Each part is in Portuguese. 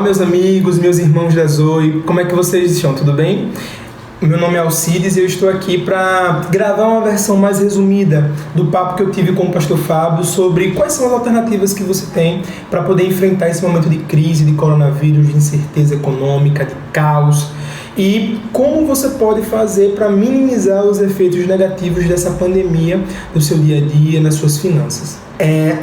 meus amigos, meus irmãos da Zoe, como é que vocês estão? Tudo bem? Meu nome é Alcides e eu estou aqui para gravar uma versão mais resumida do papo que eu tive com o pastor Fábio sobre quais são as alternativas que você tem para poder enfrentar esse momento de crise, de coronavírus, de incerteza econômica, de caos, e como você pode fazer para minimizar os efeitos negativos dessa pandemia no seu dia a dia, nas suas finanças.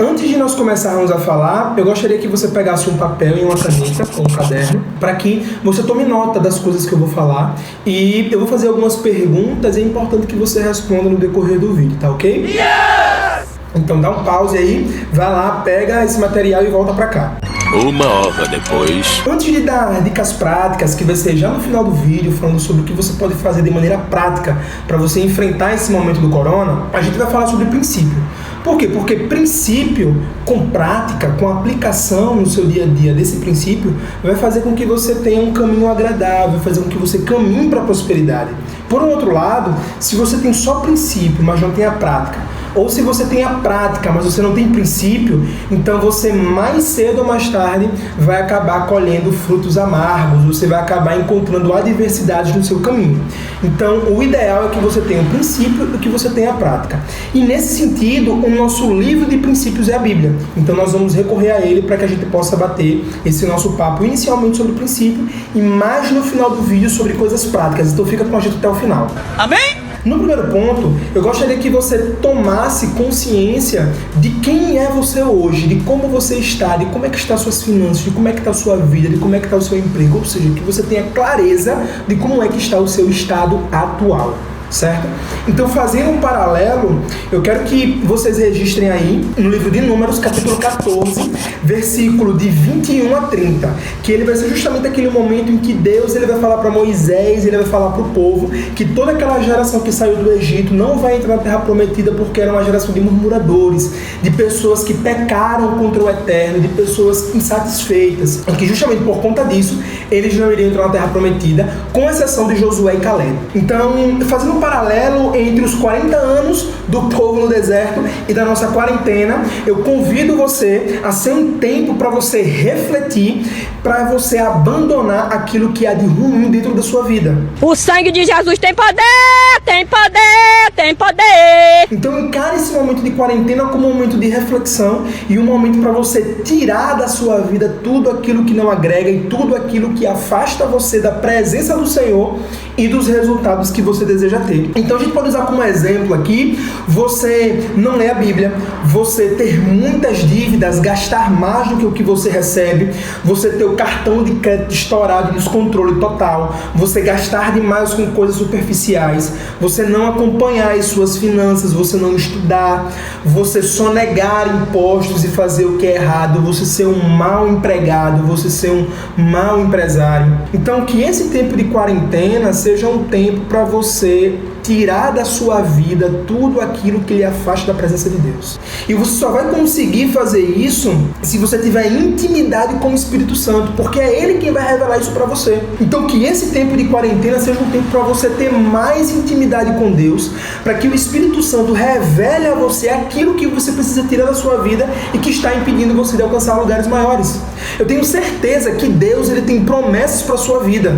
Antes de nós começarmos a falar, eu gostaria que você pegasse um papel e uma caneta ou um caderno para que você tome nota das coisas que eu vou falar, e eu vou fazer algumas perguntas e é importante que você responda no decorrer do vídeo, tá ok? Yes! Então dá um pause aí, vai lá, pega esse material e volta para cá. Uma hora depois. Antes de dar dicas práticas, que vai ser já no final do vídeo, falando sobre o que você pode fazer de maneira prática para você enfrentar esse momento do corona, a gente vai falar sobre princípio. Por quê? Porque princípio com prática, com aplicação no seu dia a dia desse princípio, vai fazer com que você tenha um caminho agradável, vai fazer com que você caminhe para a prosperidade. Por um outro lado, se você tem só princípio, mas não tem a prática, ou se você tem a prática, mas você não tem princípio, então você mais cedo ou mais tarde vai acabar colhendo frutos amargos, você vai acabar encontrando adversidades no seu caminho. Então, o ideal é que você tenha o princípio e que você tenha a prática. E nesse sentido, o nosso livro de princípios é a Bíblia. Então, nós vamos recorrer a ele para que a gente possa bater esse nosso papo inicialmente sobre o princípio e mais no final do vídeo sobre coisas práticas. Então, fica com a gente até o final. Amém? No primeiro ponto, eu gostaria que você tomasse consciência de quem é você hoje, de como você está, de como é que estão as suas finanças, de como é que está a sua vida, de como é que está o seu emprego, ou seja, que você tenha clareza de como é que está o seu estado atual, certo? Então, fazendo um paralelo, eu quero que vocês registrem aí no livro de Números, capítulo 14, versículo de 21 a 30, que ele vai ser justamente aquele momento em que Deus ele vai falar para Moisés, ele vai falar para o povo, que toda aquela geração que saiu do Egito não vai entrar na Terra Prometida porque era uma geração de murmuradores, de pessoas que pecaram contra o Eterno, de pessoas insatisfeitas, e que justamente por conta disso, eles não iriam entrar na Terra Prometida, com exceção de Josué e Caleb. Então, fazendo um paralelo entre os 40 anos do povo no deserto e da nossa quarentena, eu convido você a ser um tempo para você refletir, para você abandonar aquilo que há de ruim dentro da sua vida. O sangue de Jesus tem poder, tem poder, tem poder. Então encare esse momento de quarentena como um momento de reflexão e um momento para você tirar da sua vida tudo aquilo que não agrega e tudo aquilo que afasta você da presença do Senhor e dos resultados que você deseja ter. Então a gente pode usar como exemplo aqui, você não ler a Bíblia, você ter muitas dívidas, gastar mais do que o que você recebe, você ter o cartão de crédito estourado e descontrole total, você gastar demais com coisas superficiais, você não acompanhar as suas finanças, você não estudar, você sonegar impostos e fazer o que é errado, você ser um mau empregado, você ser um mau empresário. Então que esse tempo de quarentena seja um tempo para você tirar da sua vida tudo aquilo que lhe afasta da presença de Deus. E você só vai conseguir fazer isso se você tiver intimidade com o Espírito Santo, porque é Ele quem vai revelar isso para você. Então que esse tempo de quarentena seja um tempo para você ter mais intimidade com Deus, para que o Espírito Santo revele a você aquilo que você precisa tirar da sua vida e que está impedindo você de alcançar lugares maiores. Eu tenho certeza que Deus ele tem promessas para a sua vida.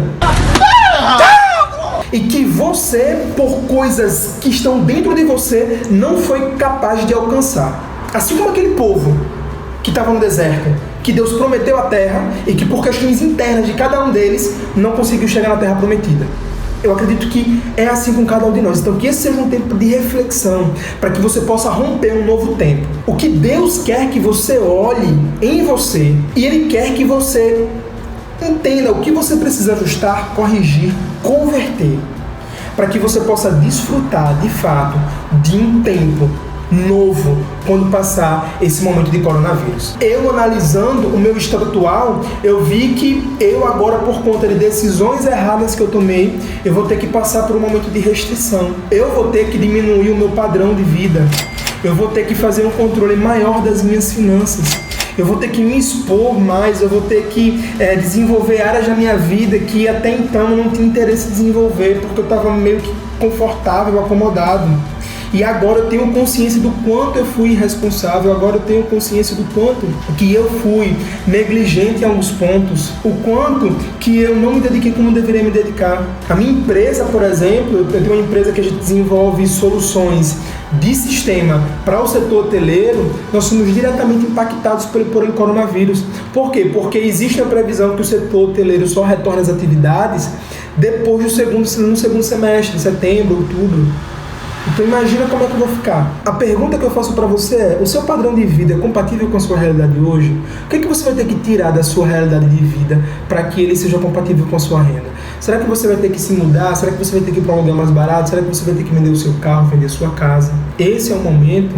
E que você, por coisas que estão dentro de você, não foi capaz de alcançar. Assim como aquele povo que estava no deserto, que Deus prometeu a terra e que por questões internas de cada um deles, não conseguiu chegar na terra prometida. Eu acredito que é assim com cada um de nós. Então que esse seja um tempo de reflexão, para que você possa romper um novo tempo. O que Deus quer que você olhe em você, e Ele quer que você entenda o que você precisa ajustar, corrigir, converter, para que você possa desfrutar de fato de um tempo novo quando passar esse momento de coronavírus. Eu analisando o meu estado atual, eu vi que eu agora, por conta de decisões erradas que eu tomei, eu vou ter que passar por um momento de restrição. Eu vou ter que diminuir o meu padrão de vida. Eu vou ter que fazer um controle maior das minhas finanças. Eu vou ter que me expor mais, eu vou ter que desenvolver áreas da minha vida que até então eu não tinha interesse em desenvolver, porque eu estava meio que confortável, acomodado. E agora eu tenho consciência do quanto eu fui irresponsável, agora eu tenho consciência do quanto que eu fui negligente em alguns pontos, o quanto que eu não me dediquei como eu deveria me dedicar. A minha empresa, por exemplo, eu tenho uma empresa que a gente desenvolve soluções de sistema para o setor hoteleiro, nós somos diretamente impactados por o coronavírus. Por quê? Porque existe a previsão que o setor hoteleiro só retorne às atividades depois no segundo semestre, setembro, outubro. Então imagina como é que eu vou ficar. A pergunta que eu faço para você é: o seu padrão de vida é compatível com a sua realidade hoje? O que é que você vai ter que tirar da sua realidade de vida para que ele seja compatível com a sua renda? Será que você vai ter que se mudar? Será que você vai ter que ir para um lugar mais barato? Será que você vai ter que vender o seu carro, vender a sua casa? Esse é o momento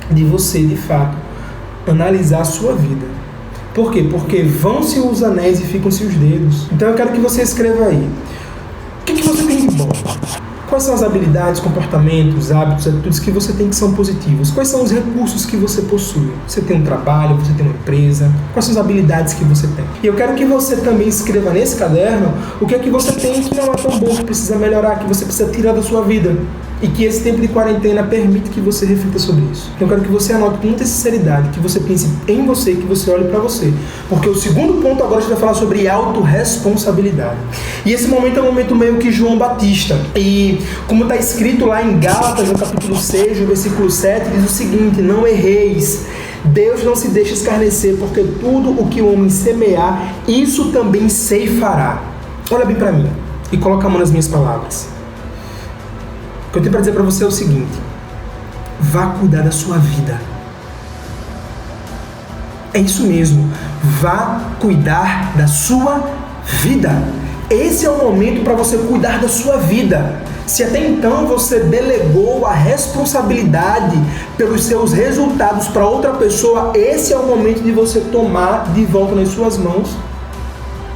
de você, de fato, analisar a sua vida. Por quê? Porque vão-se os anéis e ficam-se os dedos. Então eu quero que você escreva aí. O que você tem de bom? Quais são as habilidades, comportamentos, hábitos, atitudes que você tem que são positivos? Quais são os recursos que você possui? Você tem um trabalho, você tem uma empresa? Quais são as habilidades que você tem? E eu quero que você também escreva nesse caderno o que é que você tem que não é tão bom, que precisa melhorar, que você precisa tirar da sua vida. E que esse tempo de quarentena permite que você reflita sobre isso. Então eu quero que você anote com muita sinceridade, que você pense em você, que você olhe para você. Porque o segundo ponto agora a gente vai falar sobre autorresponsabilidade. E esse momento é um momento meio que João Batista. E como está escrito lá em Gálatas, no capítulo 6, no versículo 7, diz o seguinte: não erreis. Deus não se deixa escarnecer, porque tudo o que o homem semear, isso também ceifará. Olha bem para mim e coloca a mão nas minhas palavras. O que eu tenho para dizer para você é o seguinte: vá cuidar da sua vida. É isso mesmo, vá cuidar da sua vida. Esse é o momento para você cuidar da sua vida. Se até então você delegou a responsabilidade pelos seus resultados para outra pessoa, esse é o momento de você tomar de volta nas suas mãos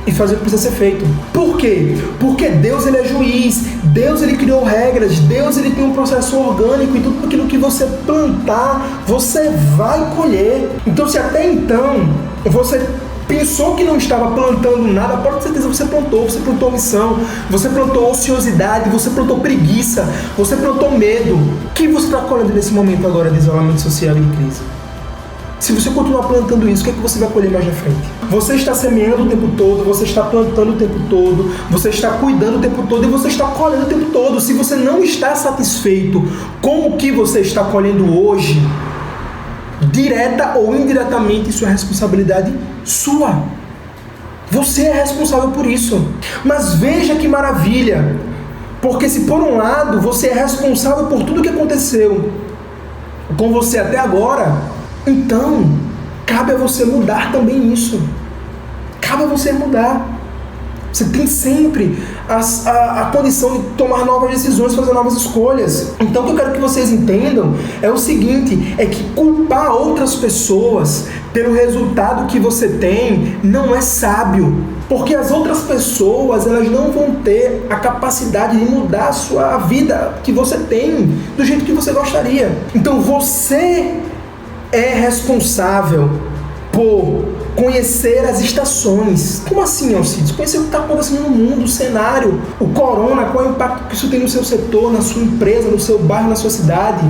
e fazer o que precisa ser feito. Por quê? Porque Deus, ele é juiz, Deus, ele criou regras, Deus, ele tem um processo orgânico e tudo aquilo que você plantar, você vai colher. Então, se até então você pensou que não estava plantando nada, pode ter certeza que você plantou omissão, você plantou ociosidade, você plantou preguiça, você plantou medo. O que você está colhendo nesse momento agora de isolamento social e de crise? Se você continuar plantando isso, o que é que você vai colher mais na frente? Você está semeando o tempo todo, você está plantando o tempo todo, você está cuidando o tempo todo e você está colhendo o tempo todo. Se você não está satisfeito com o que você está colhendo hoje, direta ou indiretamente, isso é responsabilidade sua. Você é responsável por isso. Mas veja que maravilha, porque se por um lado você é responsável por tudo que aconteceu com você até agora, então cabe a você mudar também isso. Cabe a você mudar. Você tem sempre a condição de tomar novas decisões, fazer novas escolhas. Então o que eu quero que vocês entendam é o seguinte, é que culpar outras pessoas pelo resultado que você tem não é sábio. Porque as outras pessoas, elas não vão ter a capacidade de mudar a sua vida que você tem, do jeito que você gostaria. Então você é responsável por conhecer as estações. Como assim, Alcides? Conhecer o que está acontecendo no mundo, o cenário, o corona, qual é o impacto que isso tem no seu setor, na sua empresa, no seu bairro, na sua cidade.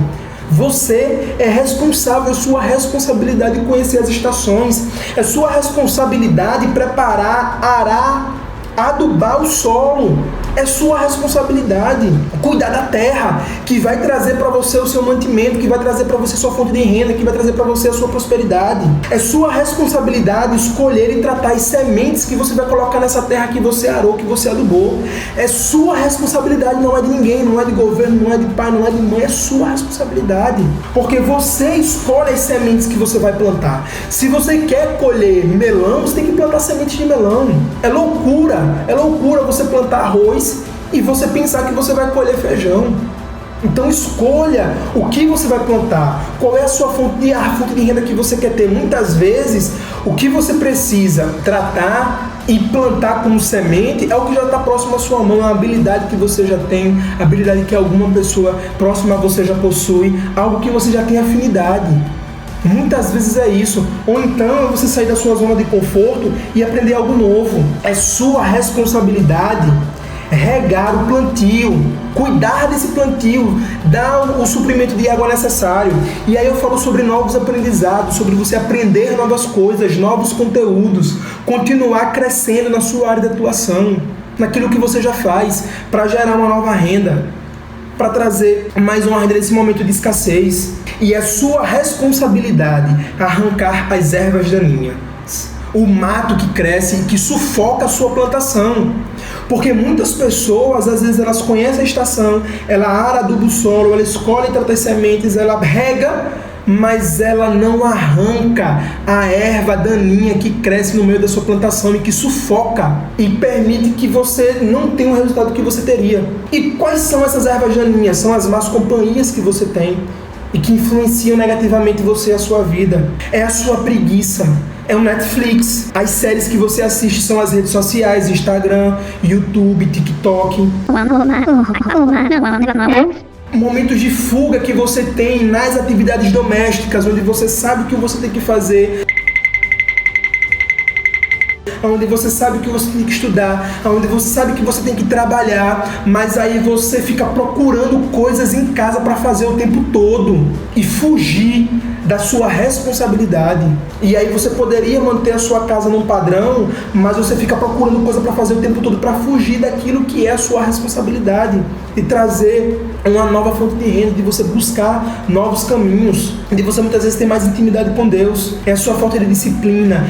Você é responsável, é sua responsabilidade conhecer as estações, é sua responsabilidade preparar, arar, adubar o solo. É sua responsabilidade cuidar da terra, que vai trazer para você o seu mantimento, que vai trazer para você sua fonte de renda, que vai trazer para você a sua prosperidade. É sua responsabilidade escolher e tratar as sementes que você vai colocar nessa terra que você arou, que você adubou. É sua responsabilidade, não é de ninguém, não é de governo, não é de pai, não é de mãe, é sua responsabilidade. Porque você escolhe as sementes que você vai plantar. Se você quer colher melão, você tem que plantar sementes de melão. É loucura você plantar arroz e você pensar que você vai colher feijão. Então escolha o que você vai plantar, qual é a sua fonte de renda que você quer ter. Muitas vezes o que você precisa tratar e plantar como semente é o que já está próximo à sua mão, é uma habilidade que você já tem, a habilidade que alguma pessoa próxima a você já possui, algo que você já tem afinidade. Muitas vezes é isso. Ou então é você sair da sua zona de conforto e aprender algo novo. É sua responsabilidade regar o plantio, cuidar desse plantio, dar o suprimento de água necessário. E aí eu falo sobre novos aprendizados, sobre você aprender novas coisas, novos conteúdos, continuar crescendo na sua área de atuação, naquilo que você já faz, para gerar uma nova renda, para trazer mais uma renda nesse momento de escassez. E é sua responsabilidade arrancar as ervas daninhas, o mato que cresce e que sufoca a sua plantação. Porque muitas pessoas, às vezes, elas conhecem a estação, ela ara, aduba o solo, ela escolhe tratar as sementes, ela rega, mas ela não arranca a erva daninha que cresce no meio da sua plantação e que sufoca e permite que você não tenha o resultado que você teria. E quais são essas ervas daninhas? São as más companhias que você tem e que influenciam negativamente você e a sua vida. É a sua preguiça, é o Netflix. As séries que você assiste são as redes sociais, Instagram, YouTube, TikTok. Momentos de fuga que você tem nas atividades domésticas, onde você sabe o que você tem que fazer, onde você sabe que você tem que estudar, onde você sabe que você tem que trabalhar, mas aí você fica procurando coisas em casa para fazer o tempo todo e fugir da sua responsabilidade. E aí você poderia manter a sua casa num padrão, mas você fica procurando coisa para fazer o tempo todo para fugir daquilo que é a sua responsabilidade e trazer uma nova fonte de renda, de você buscar novos caminhos, de você muitas vezes ter mais intimidade com Deus. É a sua falta de disciplina,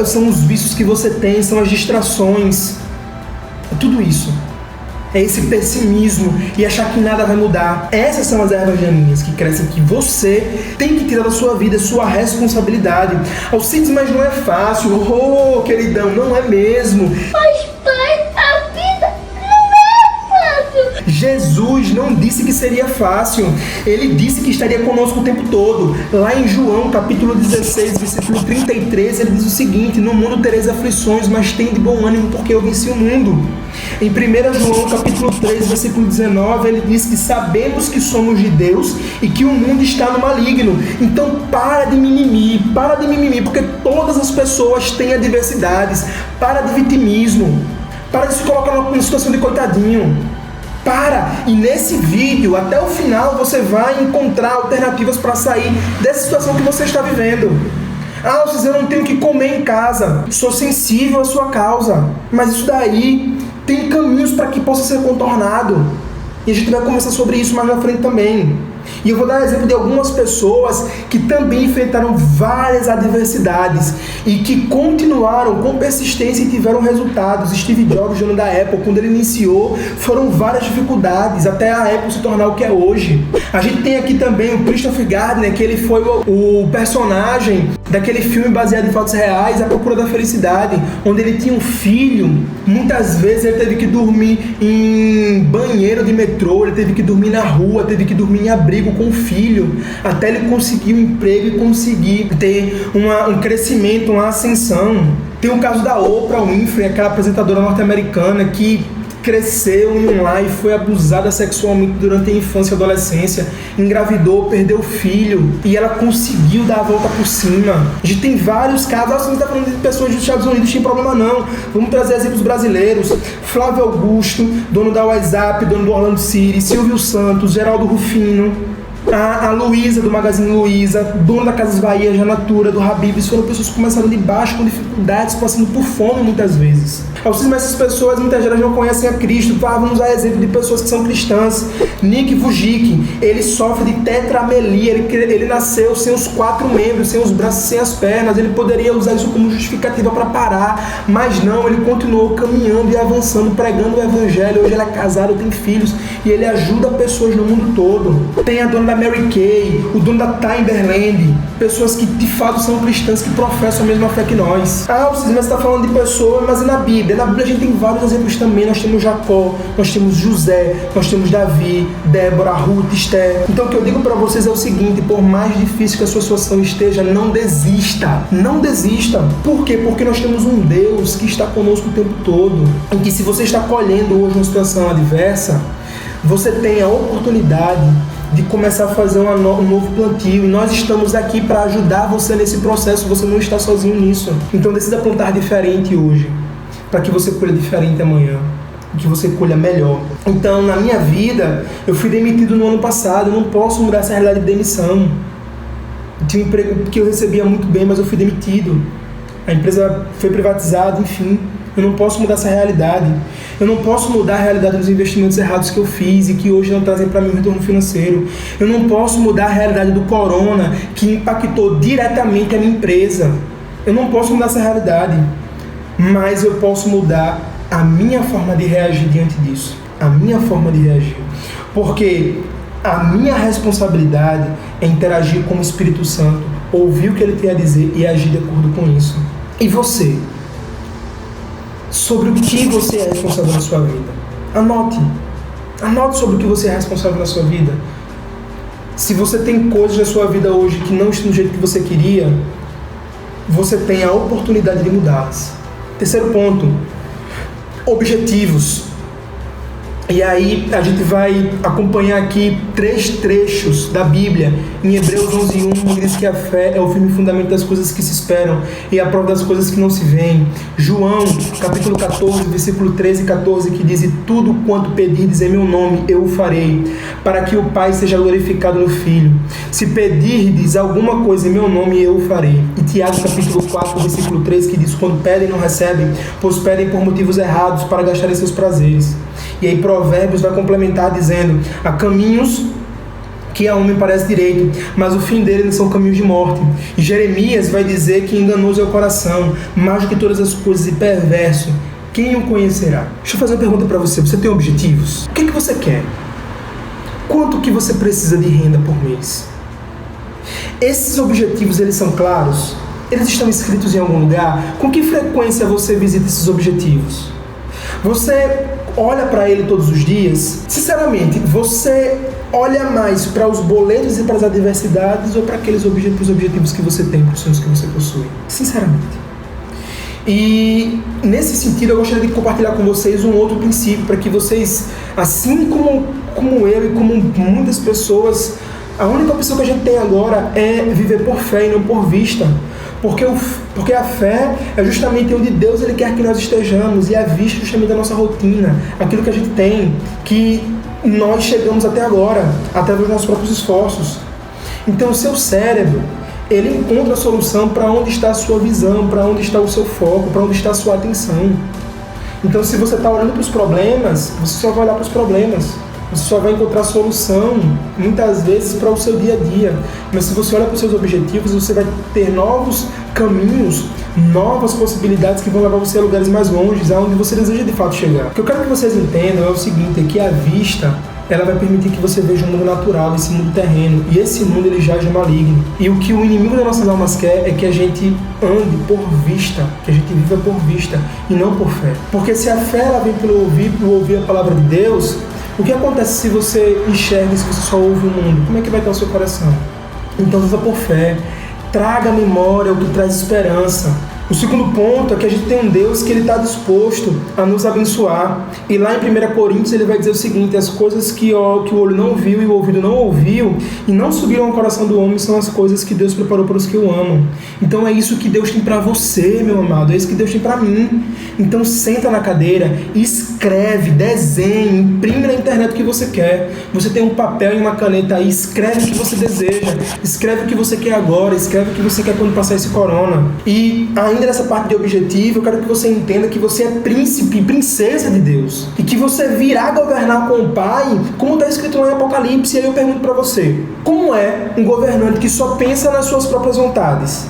são os vícios que você tem, são as distrações, é tudo isso. É esse pessimismo e achar que nada vai mudar. Essas são as ervas daninhas que crescem, que você tem que tirar da sua vida, sua responsabilidade. Alcides, mas não é fácil. Oh, queridão, não é mesmo. Mas pai, a vida não é fácil. Jesus não disse que seria fácil. Ele disse que estaria conosco o tempo todo. Lá em João, capítulo 16, versículo 33, ele diz o seguinte: no mundo tereis aflições, mas tende bom ânimo, porque eu venci o mundo. Em 1 João capítulo 3, versículo 19, ele diz que sabemos que somos de Deus e que o mundo está no maligno. Então para de mimimi, porque todas as pessoas têm adversidades. Para de vitimismo, para de se colocar numa situação de coitadinho. E nesse vídeo, até o final, você vai encontrar alternativas para sair dessa situação que você está vivendo. Ah, eu não tenho que comer em casa, sou sensível à sua causa, mas isso daí tem caminhos para que possa ser contornado. E a gente vai conversar sobre isso mais na frente também. E eu vou dar exemplo de algumas pessoas que também enfrentaram várias adversidades e que continuaram com persistência e tiveram resultados. Steve Jobs, dono da Apple, quando ele iniciou, foram várias dificuldades até a Apple se tornar o que é hoje. A gente tem aqui também o Christopher Gardner, que ele foi o personagem daquele filme baseado em fatos reais, A Procura da Felicidade, onde ele tinha um filho. Muitas vezes ele teve que dormir em banheiro de metrô, ele teve que dormir na rua, teve que dormir em abrigo com o filho, até ele conseguir um emprego e conseguir ter um crescimento, uma ascensão. Tem o caso da Oprah Winfrey, aquela apresentadora norte-americana que cresceu em um lar e foi abusada sexualmente durante a infância e adolescência, engravidou, perdeu o filho e ela conseguiu dar a volta por cima. A gente tem vários casos. Você não está falando de pessoas dos Estados Unidos, sem problema não. Vamos trazer exemplos brasileiros. Flávio Augusto, dono da WhatsApp, dono do Orlando City, Silvio Santos, Geraldo Rufino, a Luísa, do Magazine Luiza, dona da Casas Bahia, a Natura, do Habib's, foram pessoas que começaram de baixo, com dificuldades, passando por fome muitas vezes. Mas essas pessoas, muitas vezes, não conhecem a Cristo. Vamos usar exemplo de pessoas que são cristãs. Nick Vujicic, ele sofre de tetramelia, ele nasceu sem os 4 membros, sem os braços, sem as pernas. Ele poderia usar isso como justificativa para parar, mas não, ele continuou caminhando e avançando, pregando o evangelho. Hoje ele é casado, tem filhos e ele ajuda pessoas no mundo todo. Tem a dona da Mary Kay, o dono da Timberland, pessoas que de fato são cristãs, que professam a mesma fé que nós. Você está falando de pessoas, mas e na Bíblia? Na Bíblia a gente tem vários exemplos também. Nós temos Jacó, nós temos José, nós temos Davi, Débora, Ruth, Esther. Então o que eu digo para vocês é o seguinte: por mais difícil que a sua situação esteja, não desista. Não desista. Por quê? Porque nós temos um Deus que está conosco o tempo todo. E que se você está colhendo hoje uma situação adversa, você tem a oportunidade de começar a fazer um novo plantio, e nós estamos aqui para ajudar você nesse processo. Você não está sozinho nisso. Então decida plantar diferente hoje, para que você colha diferente amanhã. e que você colha melhor. Então, na minha vida, eu fui demitido no ano passado, eu não posso mudar essa realidade de demissão. Eu tinha um emprego que eu recebia muito bem, mas eu fui demitido. A empresa foi privatizada, enfim. Eu não posso mudar essa realidade. Eu não posso mudar a realidade dos investimentos errados que eu fiz e que hoje não trazem para mim um retorno financeiro. Eu não posso mudar a realidade do corona que impactou diretamente a minha empresa. Eu não posso mudar essa realidade. Mas eu posso mudar a minha forma de reagir diante disso. A minha forma de reagir. Porque a minha responsabilidade é interagir com o Espírito Santo, ouvir o que ele tem a dizer e agir de acordo com isso. E você? Sobre o que você é responsável na sua vida. Anote. Anote sobre o que você é responsável na sua vida. Se você tem coisas na sua vida hoje que não estão do jeito que você queria, você tem a oportunidade de mudá-las. Terceiro ponto. Objetivos. E aí a gente vai acompanhar aqui 3 trechos da Bíblia. Em Hebreus 11:1 diz que a fé é o firme fundamento das coisas que se esperam e a prova das coisas que não se veem. João, capítulo 14, versículo 13 e 14, que diz: "E tudo quanto pedirdes em meu nome, eu o farei, para que o Pai seja glorificado no Filho. Se pedirdes alguma coisa em meu nome, eu o farei." E Tiago, capítulo 4, versículo 3, que diz: "Quando pedem, não recebem, pois pedem por motivos errados, para gastarem seus prazeres." E aí Provérbios vai complementar dizendo: "Há caminhos que a homem parece direito, mas o fim dele são caminhos de morte." E Jeremias vai dizer que enganoso é o coração, mais do que todas as coisas, e perverso. Quem o conhecerá? Deixa eu fazer uma pergunta para você. Você tem objetivos? O que você quer? Quanto que você precisa de renda por mês? Esses objetivos, eles são claros? Eles estão escritos em algum lugar? Com que frequência você visita esses objetivos? Você olha para ele todos os dias? Sinceramente, você olha mais para os boletos e para as adversidades ou para aqueles objetivos que você tem, para os sonhos que você possui? Sinceramente. E nesse sentido eu gostaria de compartilhar com vocês um outro princípio, para que vocês, assim como eu e como muitas pessoas, a única opção que a gente tem agora é viver por fé e não por vista. Porque a fé é justamente onde Deus ele quer que nós estejamos, e a vista é justamente da nossa rotina, aquilo que a gente tem, que nós chegamos até agora, através dos nossos próprios esforços. Então o seu cérebro, ele encontra a solução para onde está a sua visão, para onde está o seu foco, para onde está a sua atenção. Então se você está olhando para os problemas, você só vai olhar para os problemas. Você só vai encontrar solução, muitas vezes, para o seu dia a dia. Mas se você olha para os seus objetivos, você vai ter novos caminhos, novas possibilidades que vão levar você a lugares mais longes, aonde você deseja de fato chegar. O que eu quero que vocês entendam é o seguinte, é que a vista, ela vai permitir que você veja o mundo natural, esse mundo terreno. E esse mundo, ele jaz maligno. E o que o inimigo das nossas almas quer é que a gente ande por vista, que a gente viva por vista e não por fé. Porque se a fé ela vem pelo ouvir a palavra de Deus, o que acontece se você enxerga, se você só ouve o mundo? Como é que vai estar o seu coração? Então viva por fé. Traga à memória o que traz esperança. O segundo ponto é que a gente tem um Deus que ele está disposto a nos abençoar. E lá em 1 Coríntios ele vai dizer o seguinte: as coisas que o olho não viu e o ouvido não ouviu e não subiram ao coração do homem são as coisas que Deus preparou para os que o amam. Então é isso que Deus tem para você, meu amado. É isso que Deus tem para mim. Então senta na cadeira, escreve, desenhe, imprime na internet o que você quer. Você tem um papel e uma caneta aí, escreve o que você deseja, escreve o que você quer agora, escreve o que você quer quando passar esse corona. E ainda nessa parte de objetivo, eu quero que você entenda que você é príncipe e princesa de Deus. E que você virá governar com o Pai, como está escrito lá em Apocalipse. E aí eu pergunto para você, como é um governante que só pensa nas suas próprias vontades?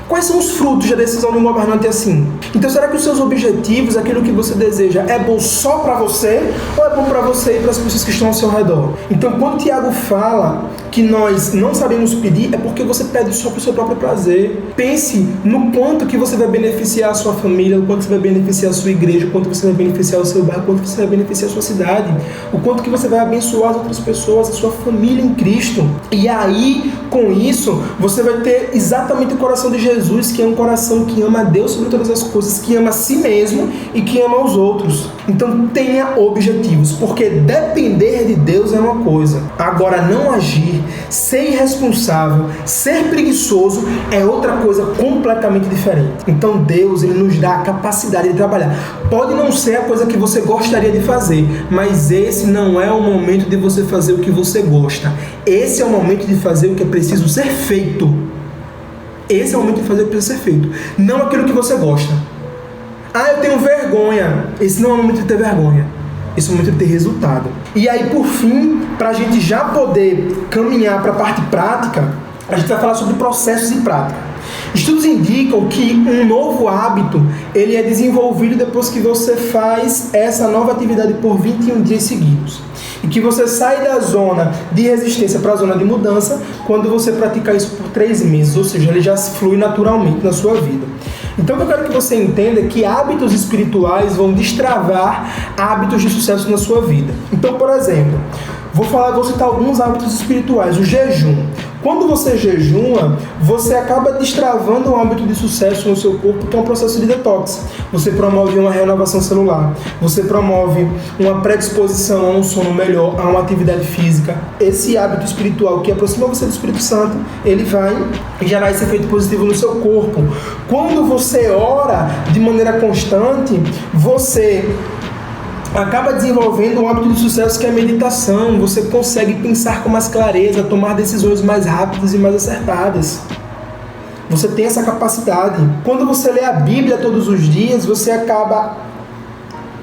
Quais são os frutos da decisão de um governante assim? Então, será que os seus objetivos, aquilo que você deseja, é bom só para você ou é bom para você e para as pessoas que estão ao seu redor? Então, quando Tiago fala que nós não sabemos pedir, é porque você pede só para o seu próprio prazer. Pense no quanto que você vai beneficiar a sua família, o quanto você vai beneficiar a sua igreja, o quanto você vai beneficiar o seu bairro, o quanto você vai beneficiar a sua cidade, o quanto que você vai abençoar as outras pessoas, a sua família em Cristo. E aí, com isso, você vai ter exatamente o coração de Jesus, que é um coração que ama a Deus sobre todas as coisas, que ama a si mesmo e que ama os outros. Então tenha objetivos, porque depender de Deus é uma coisa. Agora, não agir, ser irresponsável, ser preguiçoso é outra coisa completamente diferente. Então Deus, Ele nos dá a capacidade de trabalhar. Pode não ser a coisa que você gostaria de fazer, mas esse não é o momento de você fazer o que você gosta. Esse é o momento de fazer o que é preciso ser feito. Esse é o momento de fazer o que precisa ser feito, não aquilo que você gosta. Eu tenho vergonha. Esse não é o momento de ter vergonha. Esse é o momento de ter resultado. E aí, por fim, para a gente já poder caminhar para a parte prática, a gente vai falar sobre processos e prática. Estudos indicam que um novo hábito, ele é desenvolvido depois que você faz essa nova atividade por 21 dias seguidos. E que você sai da zona de resistência para a zona de mudança quando você praticar isso por 3 meses, ou seja, ele já flui naturalmente na sua vida. Então, eu quero que você entenda que hábitos espirituais vão destravar hábitos de sucesso na sua vida. Então, por exemplo, vou citar alguns hábitos espirituais. O jejum. Quando você jejuma, você acaba destravando um hábito de sucesso no seu corpo, que é um processo de detox. Você promove uma renovação celular, você promove uma predisposição a um sono melhor, a uma atividade física. Esse hábito espiritual que aproxima você do Espírito Santo, ele vai gerar esse efeito positivo no seu corpo. Quando você ora de maneira constante, você acaba desenvolvendo um hábito de sucesso que é a meditação. Você consegue pensar com mais clareza, tomar decisões mais rápidas e mais acertadas. Você tem essa capacidade. Quando você lê a Bíblia todos os dias, você acaba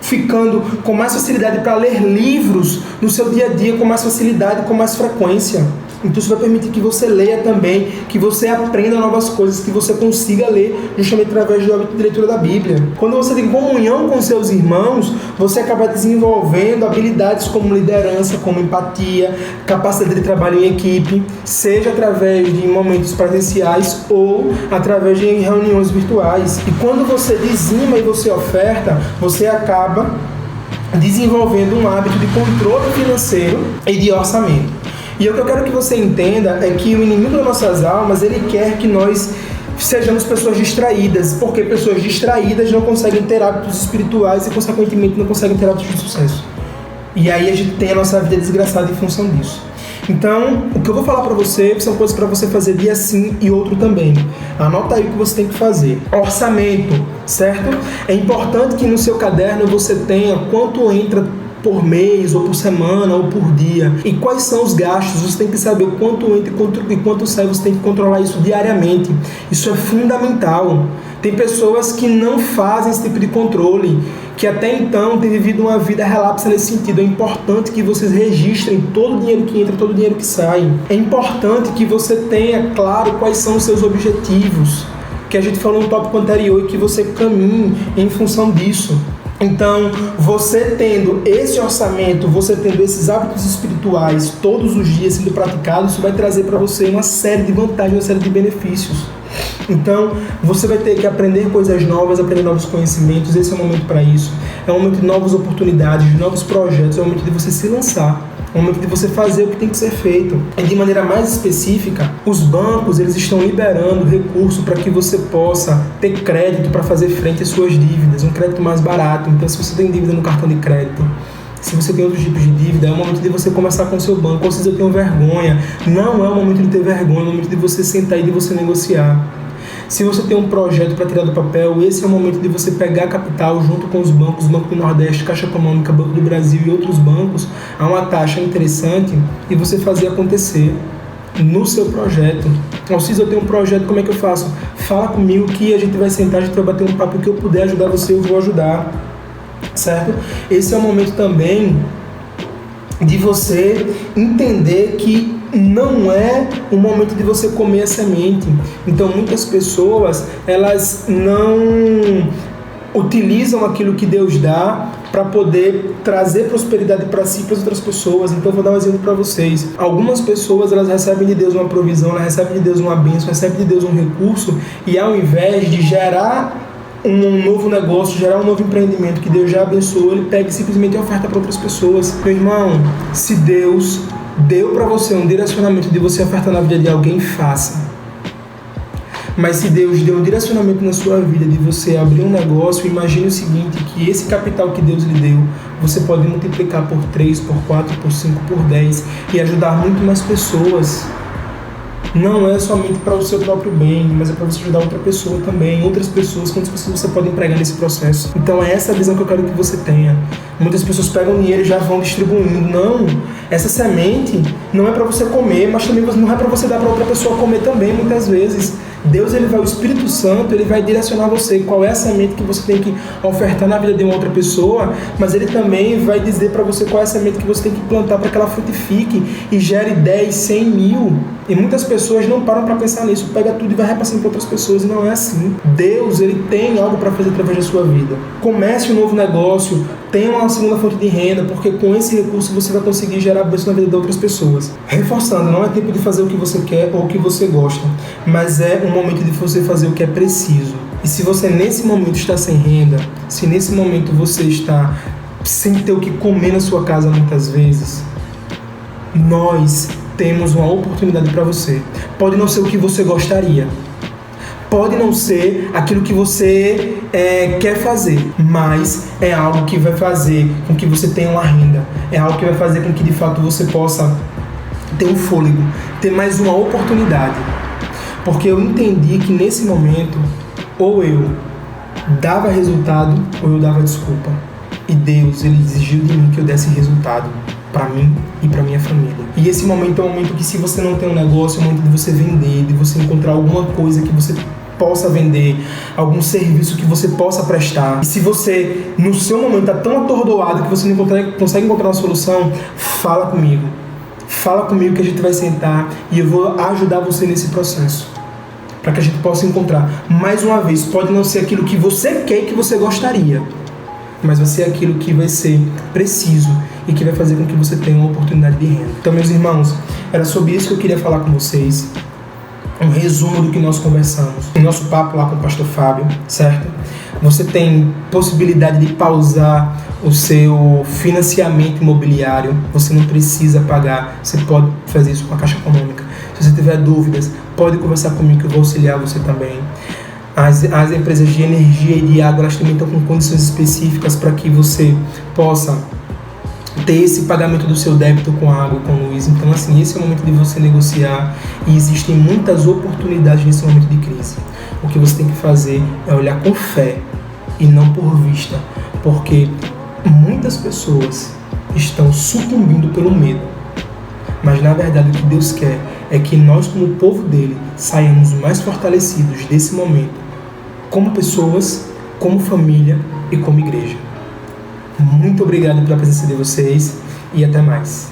ficando com mais facilidade para ler livros no seu dia a dia, com mais facilidade, com mais frequência. Então isso vai permitir que você leia também, que você aprenda novas coisas, que você consiga ler justamente através do hábito de leitura da Bíblia. Quando você tem comunhão com seus irmãos, você acaba desenvolvendo habilidades como liderança, como empatia, capacidade de trabalho em equipe, seja através de momentos presenciais ou através de reuniões virtuais. E quando você dizima e você oferta, você acaba desenvolvendo um hábito de controle financeiro e de orçamento. E o que eu quero que você entenda é que o inimigo das nossas almas, ele quer que nós sejamos pessoas distraídas, porque pessoas distraídas não conseguem ter hábitos espirituais e, consequentemente, não conseguem ter hábitos de sucesso. E aí a gente tem a nossa vida desgraçada em função disso. Então, o que eu vou falar para você são coisas para você fazer dia sim e outro também. Anota aí o que você tem que fazer. Orçamento, certo? É importante que no seu caderno você tenha quanto entra por mês, ou por semana, ou por dia. E quais são os gastos? Você tem que saber quanto entra e quanto sai. Você tem que controlar isso diariamente. Isso é fundamental. Tem pessoas que não fazem esse tipo de controle, que até então têm vivido uma vida relapsa nesse sentido. É importante que vocês registrem todo o dinheiro que entra, todo o dinheiro que sai. É importante que você tenha claro quais são os seus objetivos, que a gente falou no tópico anterior, e que você caminhe em função disso. Então, você tendo esse orçamento, você tendo esses hábitos espirituais todos os dias sendo praticados, isso vai trazer para você uma série de vantagens, uma série de benefícios. Então, você vai ter que aprender coisas novas, aprender novos conhecimentos. Esse é o momento para isso. É o momento de novas oportunidades, de novos projetos. É o momento de você se lançar. É o momento de você fazer o que tem que ser feito. E de maneira mais específica, os bancos, eles estão liberando recurso para que você possa ter crédito para fazer frente às suas dívidas, um crédito mais barato. Então, se você tem dívida no cartão de crédito, se você tem outros tipos de dívida, é o momento de você conversar com o seu banco. Ou se eu tenho vergonha, não é o momento de ter vergonha, é o momento de você sentar e de você negociar. Se você tem um projeto para tirar do papel, esse é o momento de você pegar capital junto com os bancos, Banco do Nordeste, Caixa Econômica, Banco do Brasil e outros bancos, a uma taxa interessante, e você fazer acontecer no seu projeto. Ou se eu tenho um projeto, como é que eu faço? Fala comigo que a gente vai sentar, a gente vai bater um papo, que eu puder ajudar você, eu vou ajudar, certo? Esse é o momento também de você entender que não é o momento de você comer a semente. Então, muitas pessoas, elas não utilizam aquilo que Deus dá para poder trazer prosperidade para si e para as outras pessoas. Então, eu vou dar um exemplo para vocês. Algumas pessoas, elas recebem de Deus uma provisão, elas recebem de Deus uma bênção, recebem de Deus um recurso, e ao invés de gerar um novo negócio, gerar um novo empreendimento que Deus já abençoou, ele pega e simplesmente oferta para outras pessoas. Meu irmão, se Deus deu para você um direcionamento de você ofertar na vida de alguém, faça. Mas se Deus deu um direcionamento na sua vida de você abrir um negócio, imagine o seguinte, que esse capital que Deus lhe deu, você pode multiplicar por 3, por 4, por 5, por 10 e ajudar muito mais pessoas. Não é somente para o seu próprio bem, mas é para você ajudar outra pessoa também, outras pessoas, quantas pessoas você pode empregar nesse processo. Então é essa a visão que eu quero que você tenha. Muitas pessoas pegam dinheiro e já vão distribuindo. Não, essa semente não é para você comer, mas também não é para você dar para outra pessoa comer também, muitas vezes. Deus, o Espírito Santo, ele vai direcionar você qual é a semente que você tem que ofertar na vida de uma outra pessoa, mas ele também vai dizer para você qual é a semente que você tem que plantar para que ela frutifique e gere 10, 100 mil. E muitas pessoas não param para pensar nisso, pega tudo e vai repassando para outras pessoas, e não é assim. Deus, ele tem algo para fazer através da sua vida. Comece um novo negócio, tenha uma segunda fonte de renda, porque com esse recurso você vai conseguir gerar bênção na vida de outras pessoas. Reforçando, não é tempo de fazer o que você quer ou o que você gosta, mas é um momento de você fazer o que é preciso. E se você nesse momento está sem renda, se nesse momento você está sem ter o que comer na sua casa muitas vezes, nós temos uma oportunidade para você. Pode não ser o que você gostaria, pode não ser aquilo que você quer fazer, mas é algo que vai fazer com que você tenha uma renda, é algo que vai fazer com que de fato você possa ter um fôlego, ter mais uma oportunidade. Porque eu entendi que nesse momento, ou eu dava resultado, ou eu dava desculpa. E Deus, ele exigiu de mim que eu desse resultado para mim e para minha família. E esse momento é um momento que, se você não tem um negócio, é um momento de você vender, de você encontrar alguma coisa que você possa vender, algum serviço que você possa prestar. E se você, no seu momento, está tão atordoado que você não consegue encontrar uma solução, fala comigo. Fala comigo que a gente vai sentar e eu vou ajudar você nesse processo, para que a gente possa encontrar. Mais uma vez, pode não ser aquilo que você quer e que você gostaria, mas vai ser aquilo que vai ser preciso e que vai fazer com que você tenha uma oportunidade de renda. Então, meus irmãos, era sobre isso que eu queria falar com vocês. Um resumo do que nós conversamos. O nosso papo lá com o pastor Fábio, certo? Você tem possibilidade de pausar o seu financiamento imobiliário. Você não precisa pagar. Você pode fazer isso com a Caixa Econômica. Se você tiver dúvidas, pode conversar comigo que eu vou auxiliar você também. As empresas de energia e de água, elas também estão com condições específicas para que você possa ter esse pagamento do seu débito com água, com luz. Então, assim, esse é o momento de você negociar e existem muitas oportunidades nesse momento de crise. O que você tem que fazer é olhar com fé e não por vista, porque muitas pessoas estão sucumbindo pelo medo. Mas, na verdade, o que Deus quer é que nós, como povo dele, saiamos mais fortalecidos desse momento, como pessoas, como família e como igreja. Muito obrigado pela presença de vocês e até mais.